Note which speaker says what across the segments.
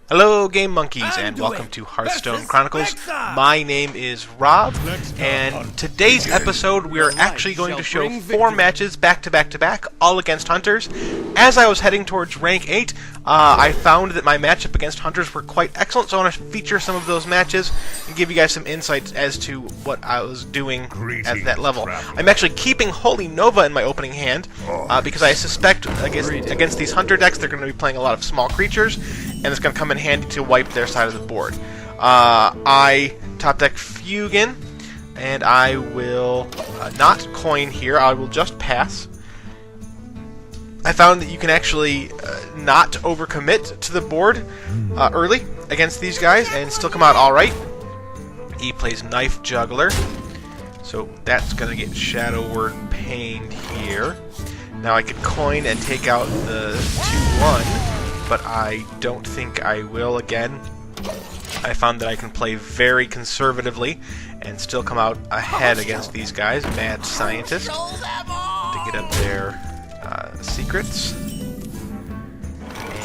Speaker 1: Hello, Game Monkeys, and welcome to Hearthstone Chronicles. My name is Rob, and today's episode we are actually going to show 4 matches back to back to back, all against Hunters. As I was heading towards rank 8, I found that my matchup against Hunters were quite excellent, so I want to feature some of those matches and give you guys some insights as to what I was doing at that level. I'm actually keeping Holy Nova in my opening hand, because I suspect against these Hunter decks they're going to be playing a lot of small creatures, and it's going to come in handy to wipe their side of the board. I top deck Fugin, and I will not coin here. I will just pass. I found that you can actually not overcommit to the board early against these guys and still come out alright. He plays Knife Juggler, so that's going to get Shadow Word Pained here. Now I could coin and take out the 2-1. But I don't think I will again. I found that I can play very conservatively and still come out ahead against these guys. Mad Scientist to get up their secrets.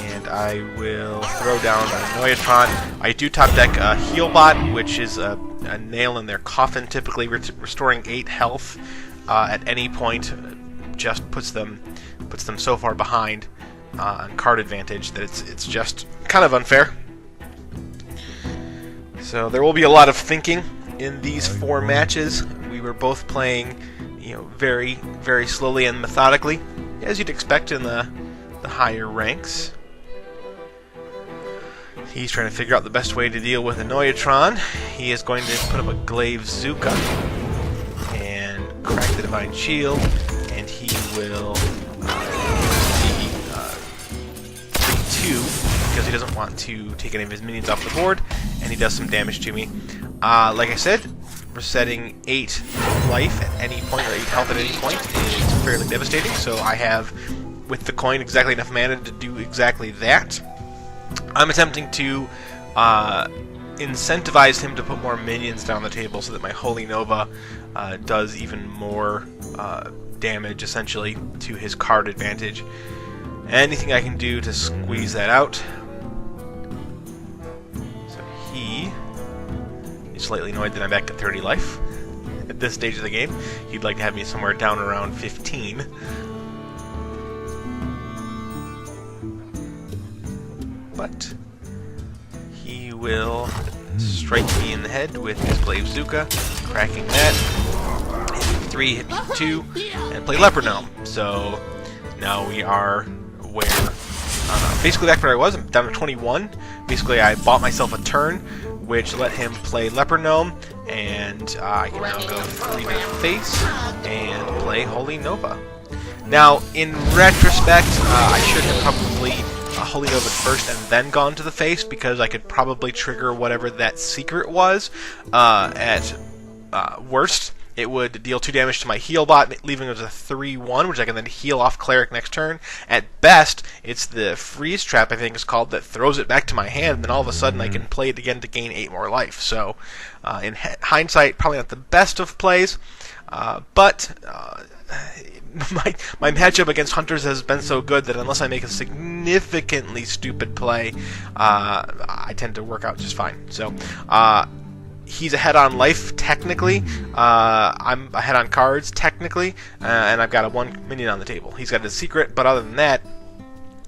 Speaker 1: And I will throw down a Noyatron. I do top deck a Healbot, which is a nail in their coffin, typically restoring 8 health at any point. Just puts them so far behind on card advantage that it's just kind of unfair. So there will be a lot of thinking in these 4 matches. We were both playing, very, very slowly and methodically, as you'd expect in the higher ranks. He's trying to figure out the best way to deal with a Noyatron. He is going to put up a Glaive Zuka and crack the Divine Shield, and he will because he doesn't want to take any of his minions off the board, and he does some damage to me. Like I said, resetting 8 life at any point, or 8 health at any point, is fairly devastating, so I have, with the coin, exactly enough mana to do exactly that. I'm attempting to incentivize him to put more minions down the table so that my Holy Nova does even more damage, essentially, to his card advantage. Anything I can do to squeeze that out. So he is slightly annoyed that I'm back at 30 life at this stage of the game. He'd like to have me somewhere down around 15. But he will strike me in the head with his Glaive Zuka, cracking that. Hit me 3, hit me 2, and play Leopard Gnome. So now we are basically back where I was. I'm down to 21. Basically, I bought myself a turn, which let him play Leopard Gnome, and I can now go 3 to the face and play Holy Nova. Now, in retrospect, I should have probably Holy Nova first and then gone to the face, because I could probably trigger whatever that secret was. At worst, it would deal 2 damage to my Healbot, leaving it as a 3-1, which I can then heal off Cleric next turn. At best, it's the Freeze Trap, I think it's called, that throws it back to my hand, and then all of a sudden I can play it again to gain 8 more life. So, in hindsight, probably not the best of plays, but my matchup against Hunters has been so good that unless I make a significantly stupid play, I tend to work out just fine. So, he's ahead on life, technically. I'm ahead on cards, technically. And I've got a 1 minion on the table. He's got his secret, but other than that,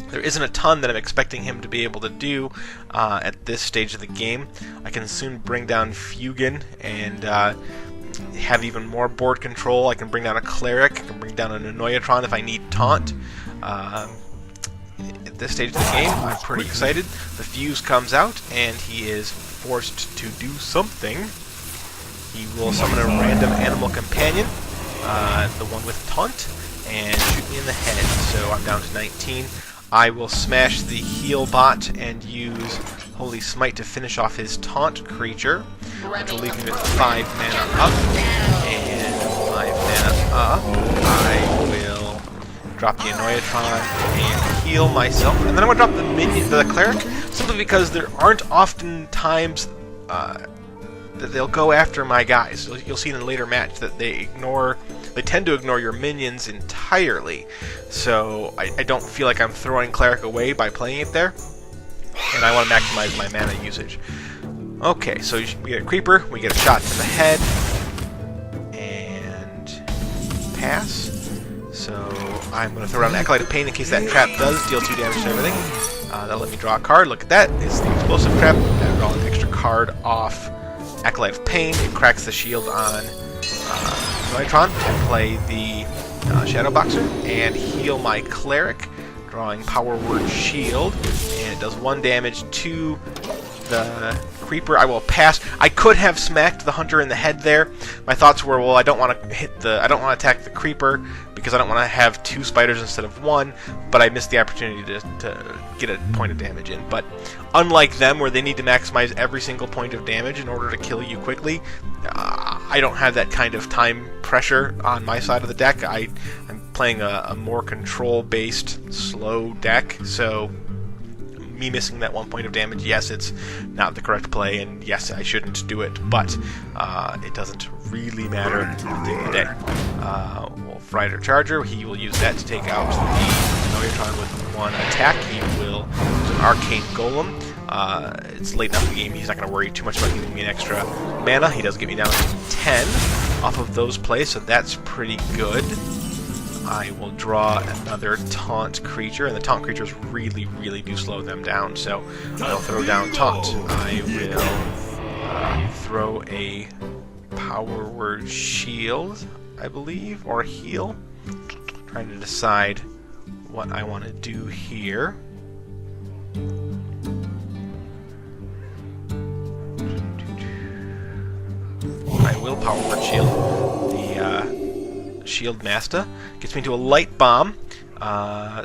Speaker 1: there isn't a ton that I'm expecting him to be able to do at this stage of the game. I can soon bring down Fugin and have even more board control. I can bring down a Cleric. I can bring down a Noyatron if I need Taunt. At this stage of the game, I'm pretty excited. The Fuse comes out, and he is forced to do something. He will summon a random animal companion, the one with Taunt, and shoot me in the head. So I'm down to 19. I will smash the Healbot and use Holy Smite to finish off his Taunt creature, which will leave me with 5 mana up. And 5 mana up, I will drop the Noyatron and heal myself. And then I'm going to drop the minion, the Cleric, simply because there aren't often times that they'll go after my guys. You'll see in a later match that they tend to ignore your minions entirely. So I don't feel like I'm throwing Cleric away by playing it there. and I want to maximize my mana usage. Okay, so we get a creeper, we get a shot to the head, and pass. So I'm going to throw down an Acolyte of Pain in case that trap does deal 2 damage to everything. That'll let me draw a card. Look at that. It's the explosive trap. I draw an extra card off Acolyte of Pain. It cracks the shield on Neutron to play the Shadow Boxer and heal my Cleric, drawing Power Word Shield. And it does 1 damage to the Creeper. I will pass. I could have smacked the Hunter in the head there. My thoughts were, well, I don't want to attack the Creeper because I don't want to have 2 spiders instead of 1, but I missed the opportunity to get a point of damage in. But unlike them, where they need to maximize every single point of damage in order to kill you quickly, I don't have that kind of time pressure on my side of the deck. I'm playing a more control-based, slow deck, so me missing that 1 point of damage, yes, it's not the correct play, and yes, I shouldn't do it, but it doesn't really matter at the end of the day. Wolf Rider Charger, he will use that to take out the Neutron with 1 attack. He will use an Arcane Golem. It's late enough in the game, he's not going to worry too much about giving me an extra mana. He does get me down to 10 off of those plays, so that's pretty good. I will draw another taunt creature, and the taunt creatures really, really do slow them down, so I'll throw down taunt. I will throw a Power Word Shield, I believe, or heal. Trying to decide what I want to do here. I will Power Word Shield. The Shield Master gets me into a Light Bomb,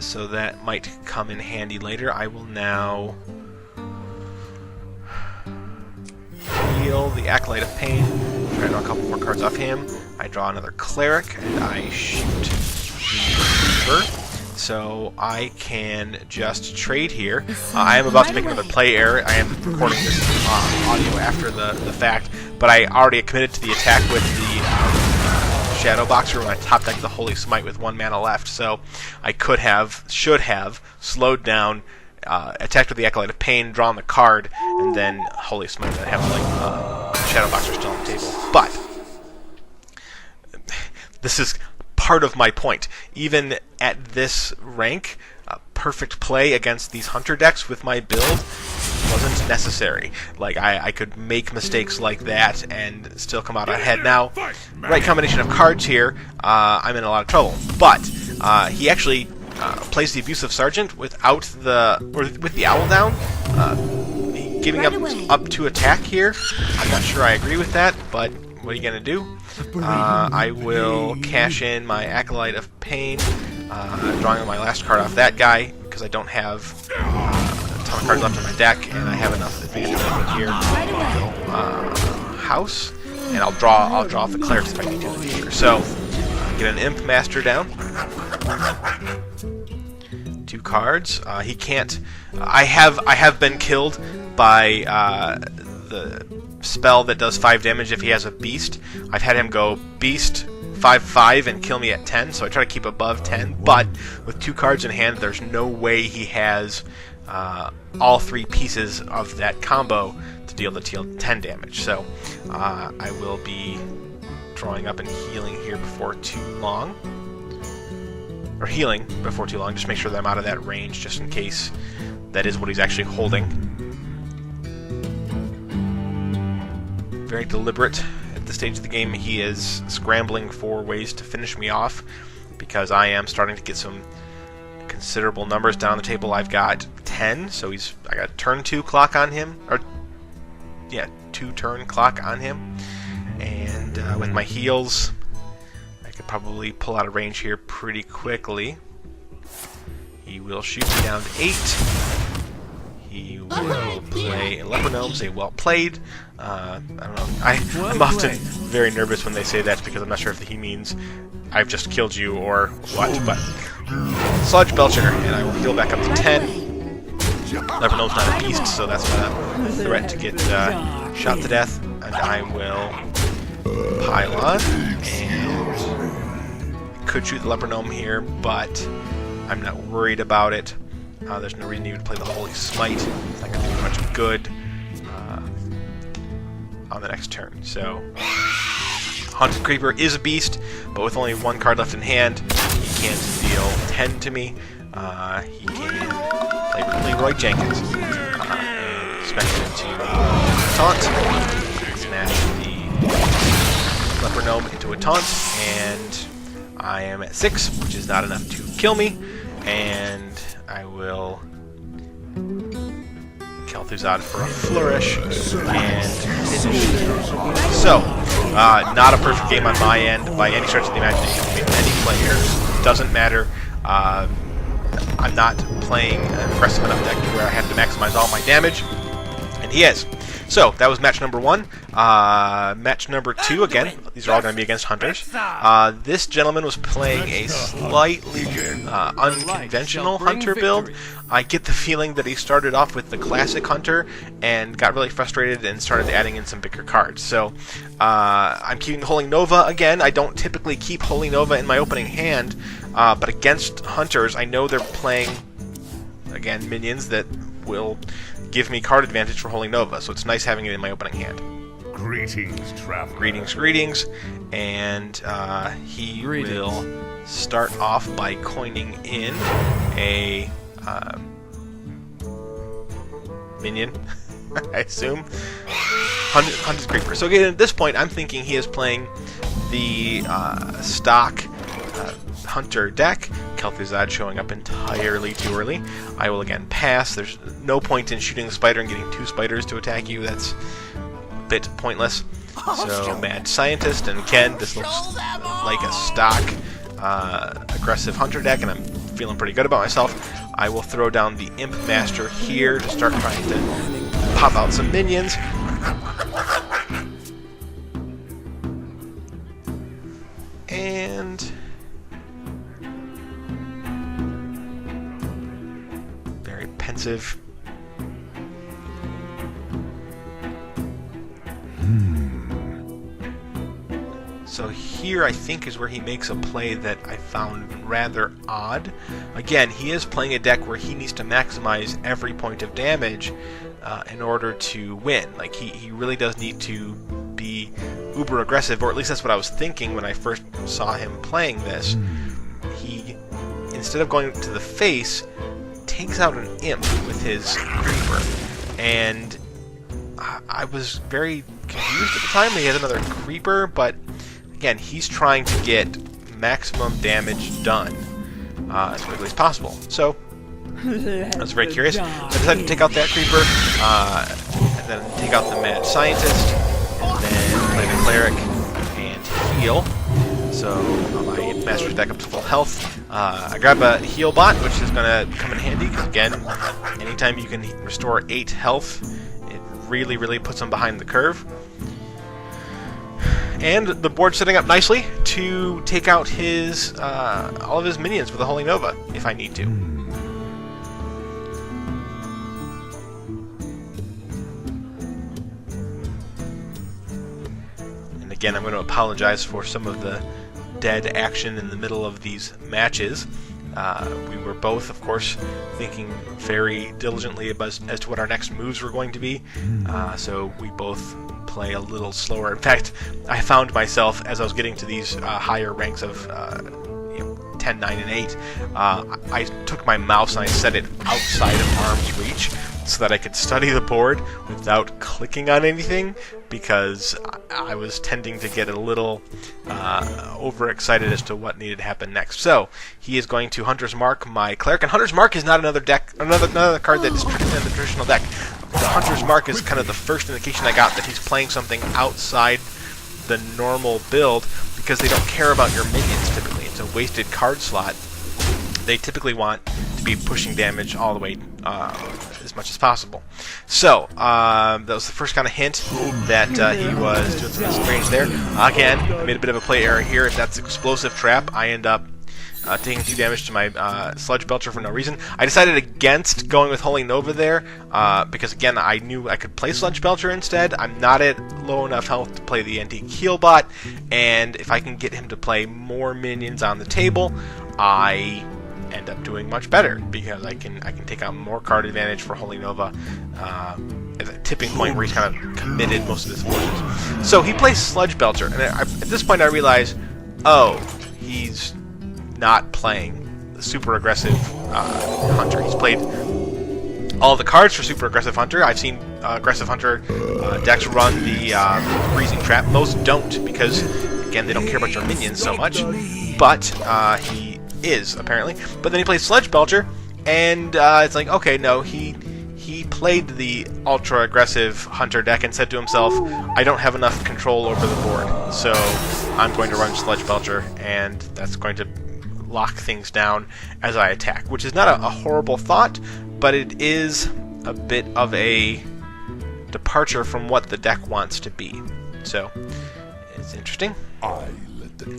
Speaker 1: so that might come in handy later. I will now heal the Acolyte of Pain, try to draw a couple more cards off him. I draw another Cleric, and I shoot the Reaper. So I can just trade here. I am about to make another play error. I am recording this audio after the fact, but I already committed to the attack with the Shadow Boxer when I top decked the Holy Smite with 1 mana left, so I should have slowed down, attacked with the Acolyte of Pain, drawn the card, and then Holy Smite and have Shadow Boxer still on the table. But this is part of my point. Even at this rank, perfect play against these Hunter decks with my build wasn't necessary. Like, I could make mistakes like that and still come out ahead. Now, right combination of cards here, I'm in a lot of trouble. But he actually plays the Abusive Sergeant with the Owl down, giving up to attack here. I'm not sure I agree with that, but what are you gonna do? I will cash in my Acolyte of Pain, drawing my last card off that guy because I don't have a ton of cards left in my deck, and I have enough advantage here. House, and I'll draw off the Clerics if I need to in the future. So get an Imp Master down. 2 cards. He can't. I have been killed by the spell that does 5 damage if he has a beast. I've had him go beast 5/5 and kill me at 10, so I try to keep above 10, but with 2 cards in hand, there's no way he has all 3 pieces of that combo to deal the 10 damage. So I will be drawing up and healing here before too long. Or healing before too long, just make sure that I'm out of that range, just in case that is what he's actually holding. Very deliberate at this stage of the game. He is scrambling for ways to finish me off because I am starting to get some considerable numbers down the table. I've got 10, so I got turn 2 clock on him, or yeah, 2 turn clock on him, and with my heals, I could probably pull out of range here pretty quickly. He will shoot me down to 8. He will play Leper Gnome, say well played. I don't know. I'm often very nervous when they say that because I'm not sure if he means I've just killed you or what, but Sludge Belcher, and I will heal back up to 10. Leper Gnome's not a beast, so that's not a threat to get shot to death, and I will Pylon, and could shoot the Leper Gnome here, but I'm not worried about it. There's no reason even to play the Holy Smite. It's not going to do much good on the next turn. So, Haunted Creeper is a beast, but with only one card left in hand, he can't deal 10 to me. He can play Leroy Jenkins and spec it into taunt, smash the Leper Gnome into a taunt, and I am at 6, which is not enough to kill me, and I will Kel'Thuzad for a flourish and finish. So, not a perfect game on my end by any stretch of the imagination. I mean, any player, doesn't matter. I'm not playing an aggressive enough deck where I have to maximize all my damage, and he is. So, that was match number 1. Match number 2, again, these are all going to be against Hunters. This gentleman was playing a slightly unconventional Hunter build. I get the feeling that he started off with the classic Hunter and got really frustrated and started adding in some bigger cards. So, I'm keeping Holy Nova again. I don't typically keep Holy Nova in my opening hand, but against Hunters, I know they're playing, again, minions that will give me card advantage for Holy Nova, so it's nice having it in my opening hand.
Speaker 2: Greetings, traveler.
Speaker 1: Greetings. And he will start off by coining in a minion, I assume. Hunted Creeper. So again, at this point, I'm thinking he is playing the stock Hunter deck. Kel'Thuzad showing up entirely too early. I will again pass. There's no point in shooting the spider and getting 2 spiders to attack you. That's a bit pointless. So, Mad Scientist, and again, this looks like a stock aggressive Hunter deck, and I'm feeling pretty good about myself. I will throw down the Imp Master here to start trying to pop out some minions. And very pensive. So here I think is where he makes a play that I found rather odd. Again, he is playing a deck where he needs to maximize every point of damage in order to win. Like, he really does need to be uber aggressive, or at least that's what I was thinking when I first saw him playing this. He, instead of going to the face, takes out an imp with his creeper, and I was very confused at the time. He has another creeper, but again, he's trying to get maximum damage done as quickly as possible. So I was very curious. I decided to take out that creeper, and then take out the Mad Scientist, and then play the Cleric and heal. So my Master's back up to full health. I grab a heal bot, which is going to come in handy, because again, anytime you can restore 8 health, it really puts him behind the curve. And the board's setting up nicely to take out his all of his minions with a Holy Nova, if I need to. And again, I'm going to apologize for some of the dead action in the middle of these matches. We were both, of course, thinking very diligently as to what our next moves were going to be, so we both play a little slower. In fact, I found myself, as I was getting to these higher ranks of 10, 9, and 8, I took my mouse and I set it outside of arm's reach so that I could study the board without clicking on anything, because I was tending to get a little overexcited as to what needed to happen next. So he is going to Hunter's Mark my Cleric, and Hunter's Mark is not another card that is in the traditional deck. The Hunter's Mark is kind of the first indication I got that he's playing something outside the normal build, because they don't care about your minions typically. It's a wasted card slot. They typically want to be pushing damage all the way as much as possible. So, that was the first kind of hint that he was doing something strange there. Again, I made a bit of a play error here. If that's Explosive Trap, I end up taking 2 damage to my Sludge Belcher for no reason. I decided against going with Holy Nova there, because again, I knew I could play Sludge Belcher instead. I'm not at low enough health to play the Antique Heal Bot, and if I can get him to play more minions on the table, I end up doing much better because I can take out more card advantage for Holy Nova at a tipping point where he's kind of committed most of his forces. So he plays Sludge Belcher, and at this point I realize, oh, he's not playing the super aggressive Hunter. He's played all the cards for super aggressive Hunter. I've seen aggressive Hunter decks run the freezing trap. Most don't because, again, they don't care about your minions so much. But he is, apparently. But then he plays Sludge Belcher, and it's like, okay, no, he played the ultra aggressive Hunter deck and said to himself, I don't have enough control over the board, so I'm going to run Sludge Belcher, and that's going to lock things down as I attack, which is not a horrible thought, but it is a bit of a departure from what the deck wants to be. So it's interesting.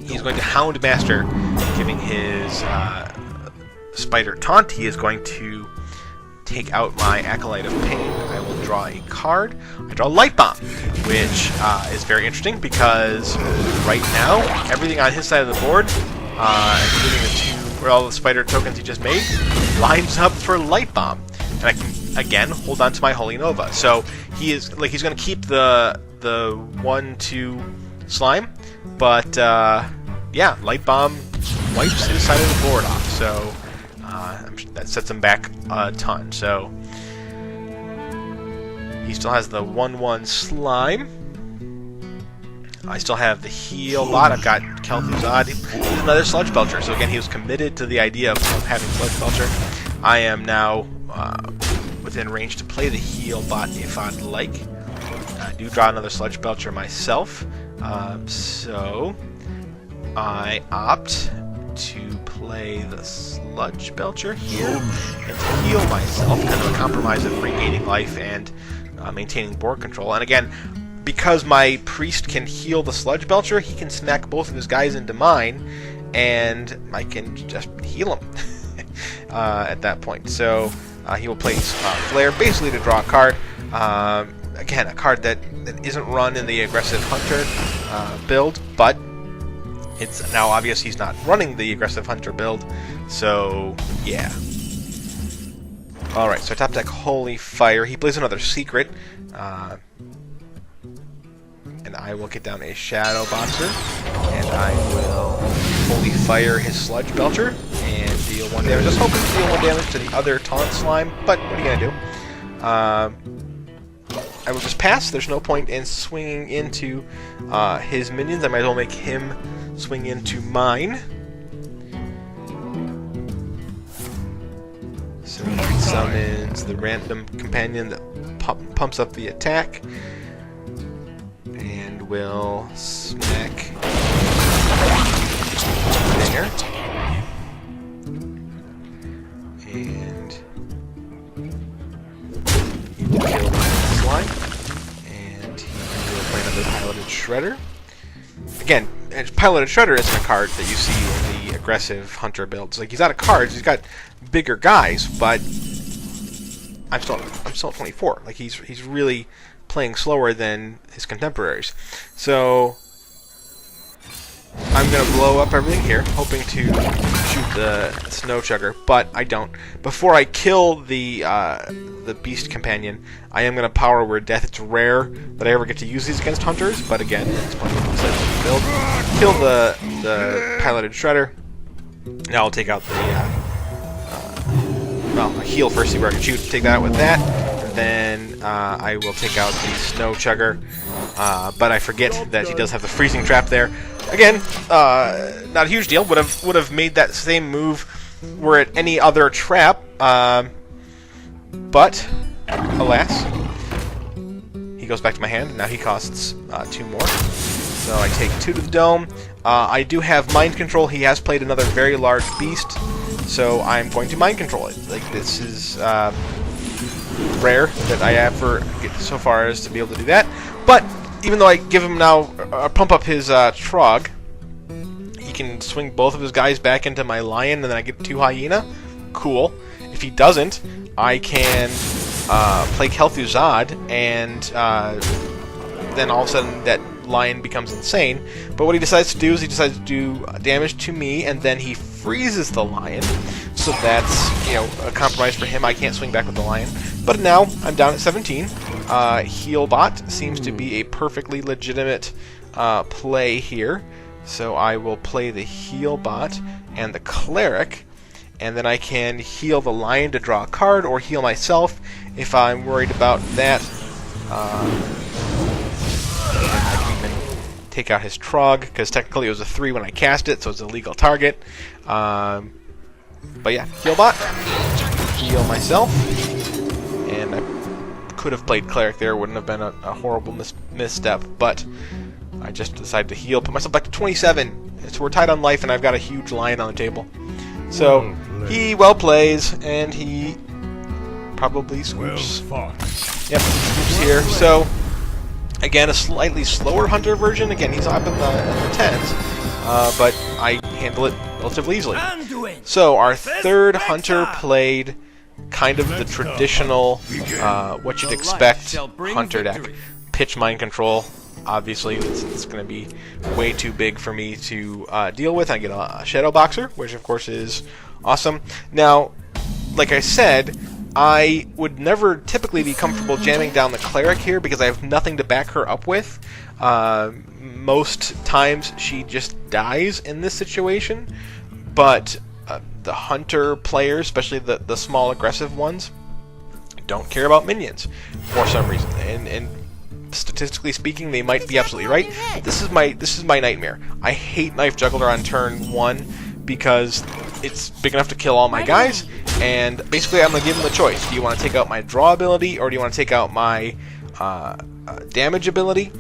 Speaker 1: He's going to Houndmaster, giving his Spider Taunt. He is going to take out my Acolyte of Pain. I will draw a card. I draw Light Bomb, which is very interesting because right now everything on his side of the board, including the two, or all the spider tokens he just made, lines up for Light Bomb, and I can again hold on to my Holy Nova. So he is like he's going to keep the 1/2 slime, but yeah, Light Bomb wipes his side of the board off. So that sets him back a ton. So he still has the 1/1 slime. I still have the heal lot. I've got Kel'Thuzad. He's another Sludge Belcher. So again, he was committed to the idea of having Sludge Belcher. I am now within range to play the heal bot if I'd like. I do draw another Sludge Belcher myself. So I opt to play the Sludge Belcher here and to heal myself, kind of a compromise of regaining life and maintaining board control. And again, because my priest can heal the Sludge Belcher, he can smack both of his guys into mine, and I can just heal him at that point. So he will play Flare, basically to draw a card. Again, a card that isn't run in the aggressive Hunter build, but it's now obvious he's not running the aggressive Hunter build, so yeah. Alright, so I top deck Holy Fire. He plays another Secret, and I will get down a Shadow Boxer, and I will Holy Fire his Sludge Belcher, and deal 1 damage. Just hoping to deal 1 damage to the other Taunt Slime, but what are you going to do? I will just pass. There's no point in swinging into his minions. I might as well make him swing into mine. So he summons the random companion that pumps up the attack, and will smack there. And he will kill my slime, and he will play another Piloted Shredder. Again, Piloted Shredder isn't a card that you see in the aggressive Hunter builds. Like, he's out of cards, he's got bigger guys, but I'm still at 24. Like, he's really playing slower than his contemporaries. So I'm gonna blow up everything here, hoping to shoot the Snow Chugger, but I don't. Before I kill the Beast Companion, I am gonna Power Word Death. It's rare that I ever get to use these against Hunters, but again, it's plenty of the build. Kill the Piloted Shredder. Now I'll take out the well, I heal first, see where I can shoot. Take that out with that, and then I will take out the Snow Chugger. But I forget that he does have the freezing trap there. Again, not a huge deal. Would have made that same move were it any other trap. But alas, he goes back to my hand, and now he costs 2 more. So I take 2 to the dome. I do have Mind Control. He has played another very large beast, so I'm going to Mind Control it. Like, this is rare that I ever get so far as to be able to do that. But even though I give him now, pump up his Trog, he can swing both of his guys back into my Lion, and then I get 2 Hyena. Cool. If he doesn't, I can play Kel'Thuzad, and then all of a sudden that Lion becomes insane. But what he decides to do is he decides to do damage to me, and then he freezes the Lion. so that's, you know, a compromise for him. I can't swing back with the lion. But now I'm down at 17. Healbot seems to be a perfectly legitimate play here. So I will play the Healbot and the Cleric, and then I can heal the lion to draw a card, or heal myself if I'm worried about that. I can even take out his Trog, because technically it was a 3 when I cast it, so it's a legal target. But yeah, Healbot, heal myself, and I could have played Cleric there, wouldn't have been a horrible misstep, but I just decided to heal, put myself back to 27. So we're tied on life, and I've got a huge lion on the table. So he well plays, and he probably swoops. Yep, swoops here. So again, a slightly slower hunter version. Again, he's up in the 10s, but I handle it relatively easily. So our third hunter played kind of the traditional, what you'd expect hunter deck. Pitch Mind Control. Obviously, it's going to be way too big for me to deal with. I get a Shadow Boxer, which of course is awesome. Now, like I said, I would never typically be comfortable jamming down the Cleric here because I have nothing to back her up with. Most times she just dies in this situation, but the Hunter players, especially the small aggressive ones, don't care about minions for some reason. And statistically speaking, they might be absolutely right. But this is my nightmare. I hate Knife Juggler on turn 1 because it's big enough to kill all my guys, and basically I'm going to give them the choice. Do you want to take out my draw ability, or do you want to take out my damage ability?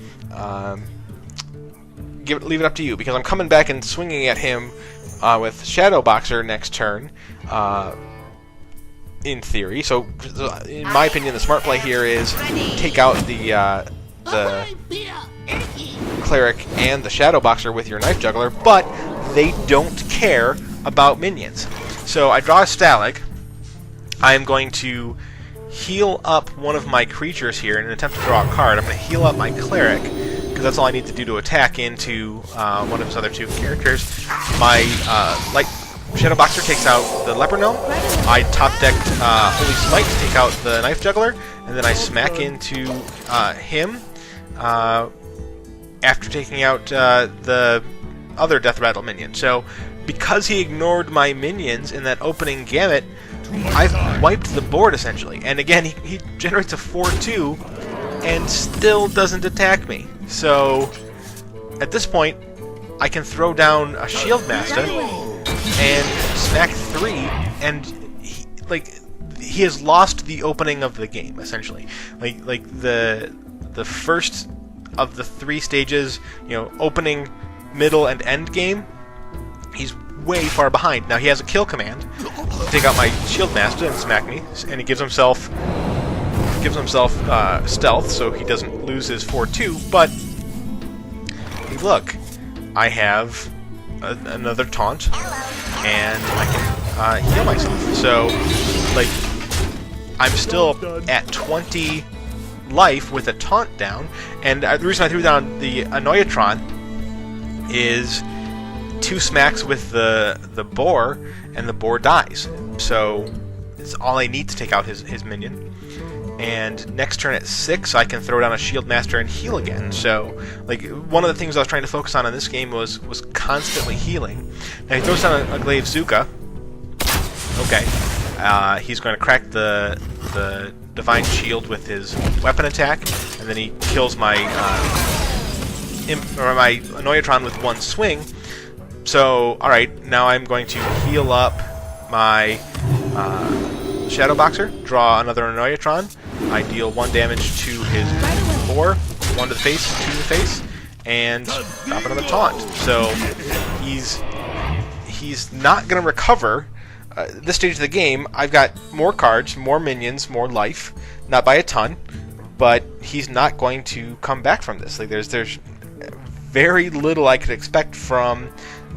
Speaker 1: Leave it up to you, because I'm coming back and swinging at him with Shadow Boxer next turn, in theory. So in my opinion, the smart play here is take out the Cleric and the Shadow Boxer with your Knife Juggler, but they don't care about minions. So I draw a Stalag. I am going to heal up one of my creatures here in an attempt to draw a card. I'm going to heal up my Cleric, because that's all I need to do to attack into one of his other two characters. My Shadow Boxer takes out the Leper Gnome. I top deck Holy Smite to take out the Knife Juggler, and then I smack into him after taking out the other Death Rattle minion. So because he ignored my minions in that opening gamut, I've wiped the board essentially. And again, he generates a 4/2 and still doesn't attack me. So at this point, I can throw down a Shield Master and smack 3, and he has lost the opening of the game essentially. Like the first of the 3 stages, you know, opening, middle, and end game, he's way far behind. Now he has a kill command to take out my Shield Master and smack me, and he gives himself stealth, so he doesn't lose his 4/2. But hey, look, I have another taunt, and I can heal myself. So, like, I'm still at 20 life with a taunt down, and the reason I threw down the Annoyatron is 2 smacks with the boar, and the boar dies. So it's all I need to take out his minion. And next turn at 6, I can throw down a Shield Master and heal again. So, like, one of the things I was trying to focus on in this game was constantly healing. Now he throws down a Glaive Zuka. Okay, he's going to crack the Divine Shield with his weapon attack, and then he kills my my Annoyatron with 1 swing. So, alright, now I'm going to heal up my Shadow Boxer, draw another Annoyatron. I deal 1 damage to his boar, 1 to the face, 2 to the face, and drop another taunt. So he's not going to recover. This stage of the game, I've got more cards, more minions, more life, not by a ton, but he's not going to come back from this. Like, there's very little I could expect from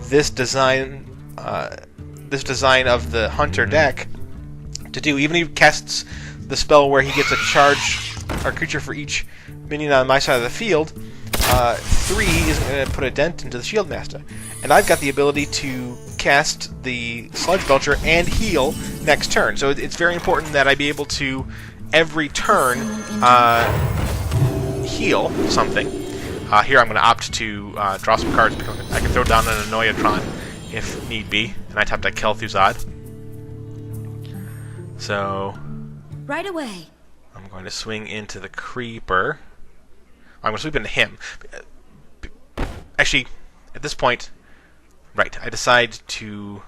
Speaker 1: this design of the Hunter deck to do. Even if he casts the spell where he gets a charge or creature for each minion on my side of the field, 3 isn't going to put a dent into the Shield Master. And I've got the ability to cast the Sludge Belcher and heal next turn. So it's very important that I be able to, every turn, heal something. Here I'm going to opt to draw some cards because I can throw down an Annoyatron if need be, and I tap that Kel'Thuzad. So
Speaker 3: right away.
Speaker 1: I'm going to swing into the Creeper. I'm going to sweep into him. Actually, at this point, right, I decide to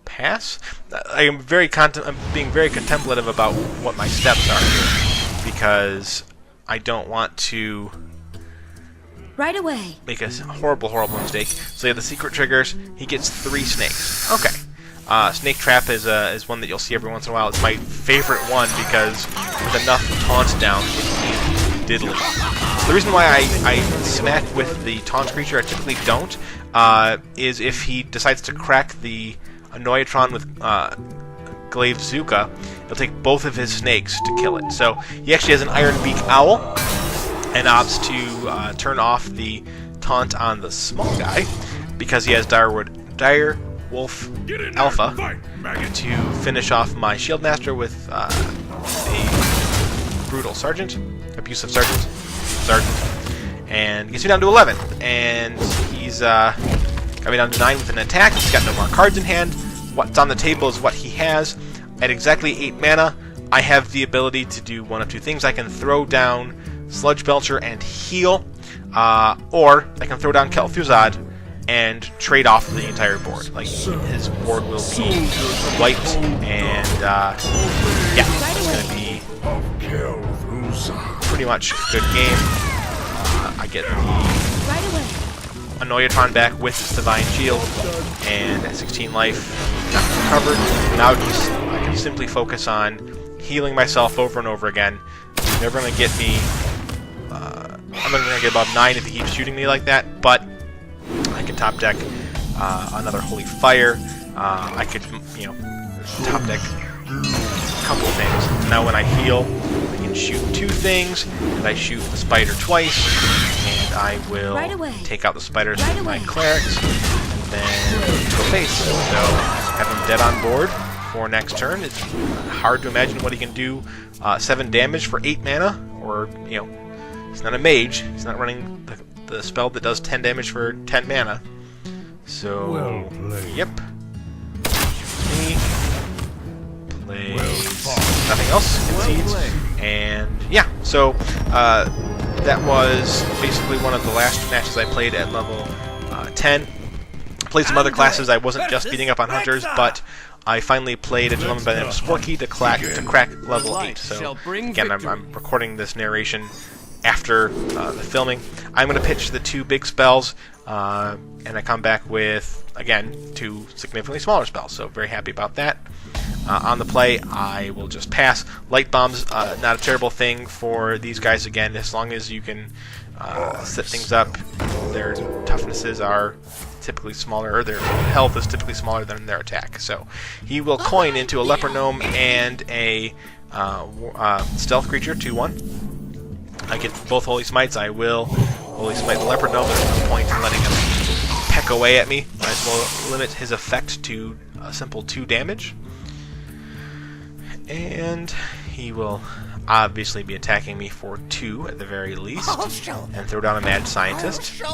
Speaker 1: pass. I'm being very contemplative about what my steps are here, because I don't want to
Speaker 3: right away
Speaker 1: make a horrible mistake. So you have the secret triggers. He gets 3 snakes. Okay. Snake Trap is one that you'll see every once in a while. It's my favorite one because with enough taunts down, it's diddly. So the reason why I smack with the taunt creature, I typically don't, is if he decides to crack the Annoyatron with Glaive Zuka, he'll take both of his snakes to kill it. So he actually has an Iron Beak Owl and opts to turn off the taunt on the small guy because he has Dire Wolf Alpha to finish off my Shield Master with the Brutal Sergeant, Abusive Sergeant, and gets me down to 11. And he's got me down to 9 with an attack. He's got no more cards in hand. What's on the table is what he has. At exactly 8 mana, I have the ability to do one of two things. I can throw down Sludge Belcher and heal, or I can throw down Kel'Thuzad and trade off the entire board. Like, his board will be wiped, and yeah, it's going to be pretty much a good game. I get the Annoyatron back with its Divine Shield, and at 16 life, not recovered. Now I can simply focus on healing myself over and over again. He's never going to get me. I'm not going to get above 9 if he keeps shooting me like that, but I can top deck another Holy Fire. I could, top deck a couple of things. Now when I heal, I can shoot 2 things, and I shoot the Spider twice, and I will take out the Spiders with my Clerics, and then go face. So have him dead on board for next turn. It's hard to imagine what he can do. 7 damage for 8 mana, or, he's not a mage. He's not running the spell that does 10 damage for 10 mana. So, yep. Me. Plays nothing else. Concedes. And, yeah. So, that was basically one of the last matches I played at level 10. Played some other classes. I wasn't just beating up on hunters, but I finally played a gentleman by the name of Sporky to crack level 8. So, again, I'm recording this narration after the filming. I'm going to pitch the 2 big spells, and I come back with, again, 2 significantly smaller spells, so very happy about that. On the play, I will just pass. Light Bomb's not a terrible thing for these guys, again, as long as you can set things up. Their toughnesses are typically smaller, or their health is typically smaller than their attack. So he will coin into a Leper Gnome and a Stealth Creature, 2/1. I get both Holy Smites. I will Holy Smite the Leper Gnome. There's no point in letting him peck away at me. Might as well limit his effect to a simple 2 damage. And he will obviously be attacking me for 2 at the very least. And throw down a Mad Scientist. So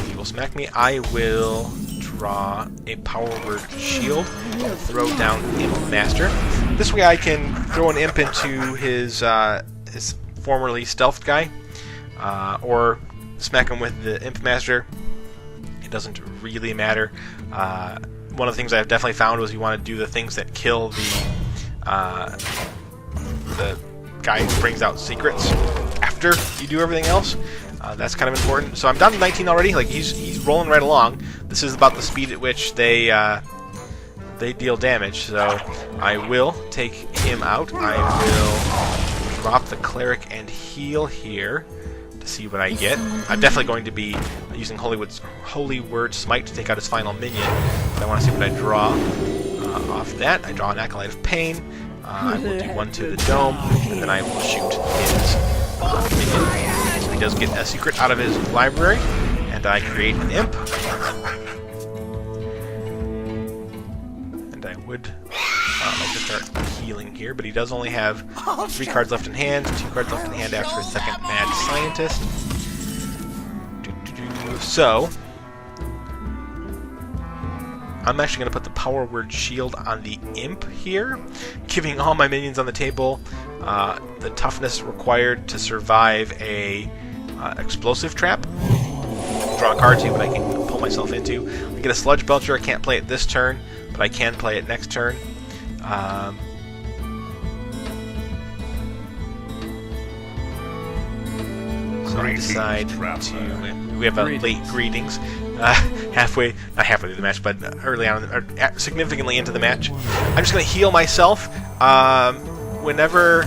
Speaker 1: he will smack me. I will draw a Power Word Shield and throw down Imp Master. This way I can throw an Imp into his formerly stealthed guy, or smack him with the Imp Master. It doesn't really matter. One of the things I've definitely found was you want to do the things that kill the guy who brings out secrets after you do everything else. That's kind of important. So I'm down to 19 already. Like, he's rolling right along. This is about the speed at which they deal damage. So I will take him out. I will drop the Cleric and heal here to see what I get. I'm definitely going to be using Holy Word Smite to take out his final minion, but I want to see what I draw off that. I draw an Acolyte of Pain. I will do 1 to the Dome, and then I will shoot his minion. So he does get a secret out of his library, and I create an Imp. would like to start healing here, but he does only have 3 cards left in hand, 2 cards left in hand after his second Mad Scientist. So, I'm actually going to put the Power Word Shield on the Imp here, giving all my minions on the table the toughness required to survive a explosive trap. Draw a card too, but I can pull myself into. I get a Sludge Belcher. I can't play it this turn, but I can play it next turn. So I decide to... We have a late greetings. Not halfway through the match, but early on, or significantly into the match. I'm just going to heal myself. Whenever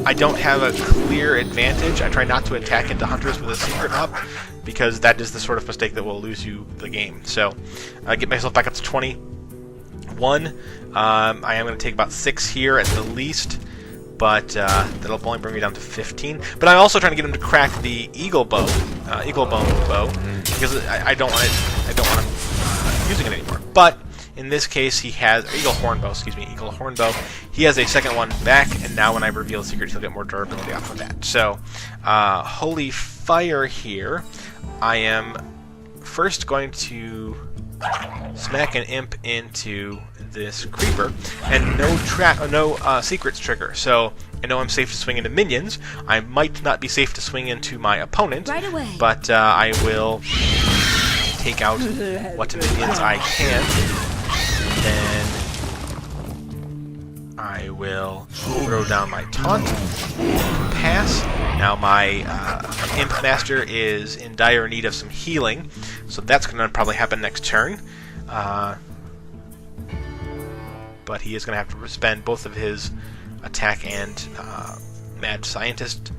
Speaker 1: I don't have a clear advantage, I try not to attack into hunters with a secret up, because that is the sort of mistake that will lose you the game. So I get myself back up to 21. I am going to take about 6 here at the least, but that'll only bring me down to 15. But I'm also trying to get him to crack the Eagle Bone bow, because I don't want him using it anymore. But in this case, he has Eagle Horn Bow. He has a second one back, and now when I reveal the secret, he'll get more durability off of that. So, Holy Fire here. I am first going to smack an Imp into this Creeper, and no secrets trigger. So I know I'm safe to swing into minions. I might not be safe to swing into my opponent,
Speaker 3: Right away.
Speaker 1: but I will take out what minions I can. Then I will throw down my taunt, pass. Now my Imp Master is in dire need of some healing, so that's going to probably happen next turn. But he is going to have to spend both of his attack and Mad Scientist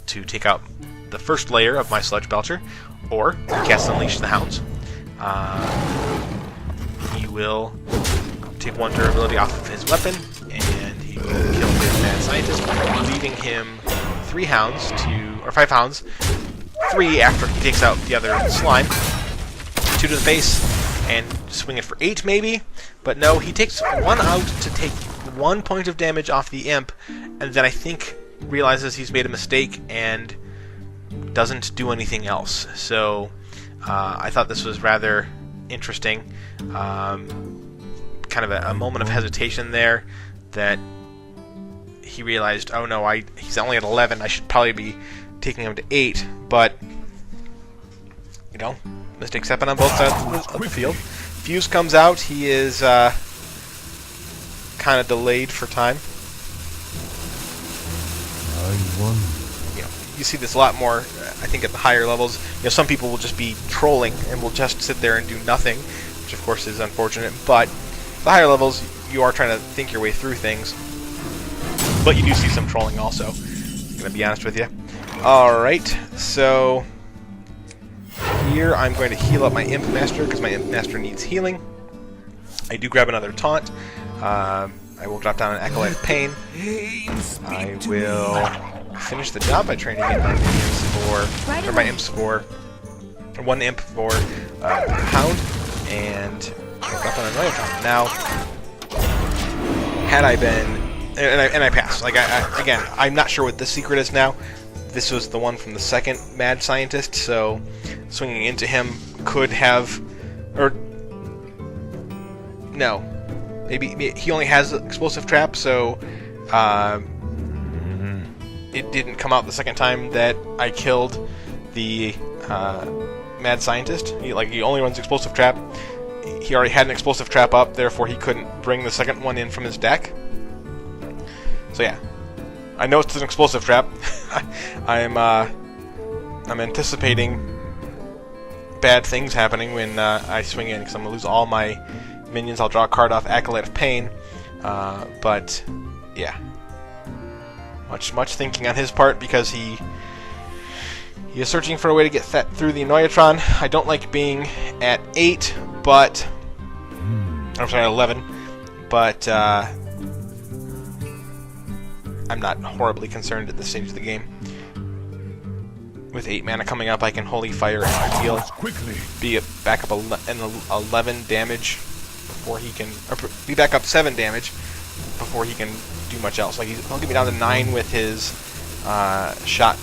Speaker 1: to take out the first layer of my Sludge Belcher, or cast Unleash the Hounds. He will take 1 durability off of his weapon, and he will kill his Mad Scientist, leaving him 5 hounds, 3 after he takes out the other slime, 2 to the face, and swing it for 8 maybe, but no, he takes 1 out to take 1 point of damage off the Imp, and then I think realizes he's made a mistake and doesn't do anything else. So I thought this was rather interesting. Kind of a moment of hesitation there, that he realized, oh no, he's only at 11, I should probably be taking him to 8, but, you know, mistakes happen on both sides of the field. Fuse comes out, he is kind of delayed for time. You know, you see this a lot more, I think, at the higher levels. You know, some people will just be trolling and will just sit there and do nothing, which of course is unfortunate, but the higher levels, you are trying to think your way through things. But you do see some trolling also, I'm going to be honest with you. Alright, so here I'm going to heal up my Imp Master, because my Imp Master needs healing. I do grab another taunt. I will drop down an Acolyte of Pain. I will finish the job by trying to get my minions for, or my imps for, 1 imp for Hound, and I'll drop on another taunt. Now, had I been, and I passed. Like again, I'm not sure what the secret is now. This was the one from the second Mad Scientist, so swinging into him could have, or no, maybe he only has explosive trap, so it didn't come out the second time that I killed the Mad Scientist. He only runs explosive trap. He already had an explosive trap up, therefore he couldn't bring the second one in from his deck. So yeah, I know it's an explosive trap. I'm anticipating bad things happening when I swing in, because I'm gonna lose all my minions. I'll draw a card off Acolyte of Pain, but yeah, much thinking on his part, because he is searching for a way to get through the Noyatron. I don't like being at 8, but I'm sorry, 11, but I'm not horribly concerned at this stage of the game. With 8 mana coming up, I can Holy Fire and heal. Be back up 11 damage before he can, or be back up 7 damage before he can do much else. Like he'll get me down to 9 with his shot,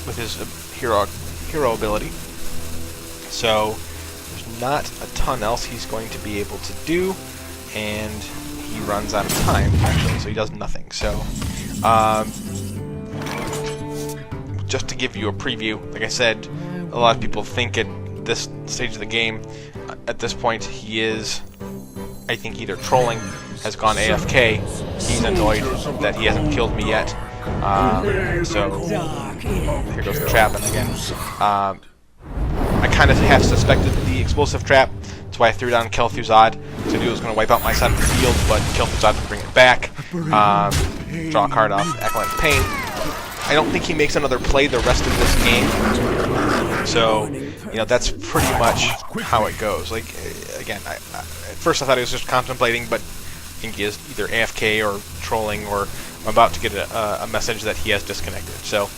Speaker 1: with his hero ability. So there's not a ton else he's going to be able to do, and he runs out of time actually, so he does nothing. So just to give you a preview, like I said, a lot of people think at this stage of the game, at this point, he is, I think, either trolling, has gone AFK, he's annoyed that he hasn't killed me yet. So here goes the trap, and again, I kind of half suspected the explosive trap. That's why I threw down Kel'Thuzad. So I knew it was going to wipe out my side of the field, but Kel'Thuzad would bring it back. Draw a card off Acolyte's Pain. I don't think he makes another play the rest of this game. So, you know, that's pretty much how it goes. Like, again, at first I thought he was just contemplating, but I think he is either AFK or trolling, or I'm about to get a message that he has disconnected. So,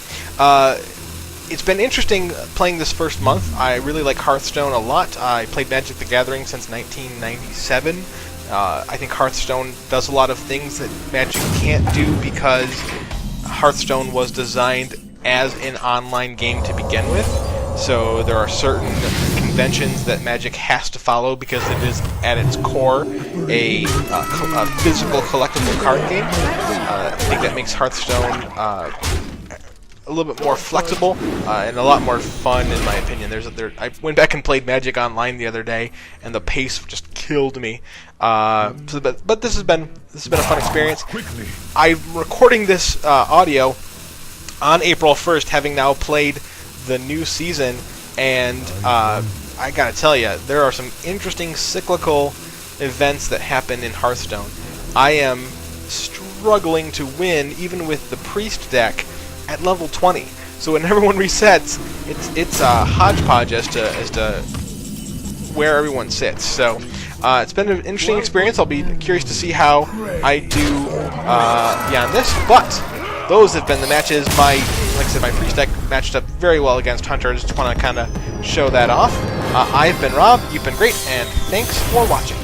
Speaker 1: it's been interesting playing this first month. I really like Hearthstone a lot. I played Magic the Gathering since 1997. I think Hearthstone does a lot of things that Magic can't do because Hearthstone was designed as an online game to begin with. So there are certain conventions that Magic has to follow because it is at its core a physical collectible card game. I think that makes Hearthstone a little bit more flexible and a lot more fun, in my opinion. I went back and played Magic Online the other day, and the pace just killed me. But this has been a fun experience. I'm recording this audio on April 1st, having now played the new season, and I gotta tell you, there are some interesting cyclical events that happen in Hearthstone. I am struggling to win even with the Priest deck at level 20. So when everyone resets, it's a hodgepodge as to where everyone sits. So it's been an interesting experience. I'll be curious to see how I do beyond this. But those have been the matches. Like I said, my Priest deck matched up very well against Hunter. I just want to kind of show that off. I've been Rob. You've been great, and thanks for watching.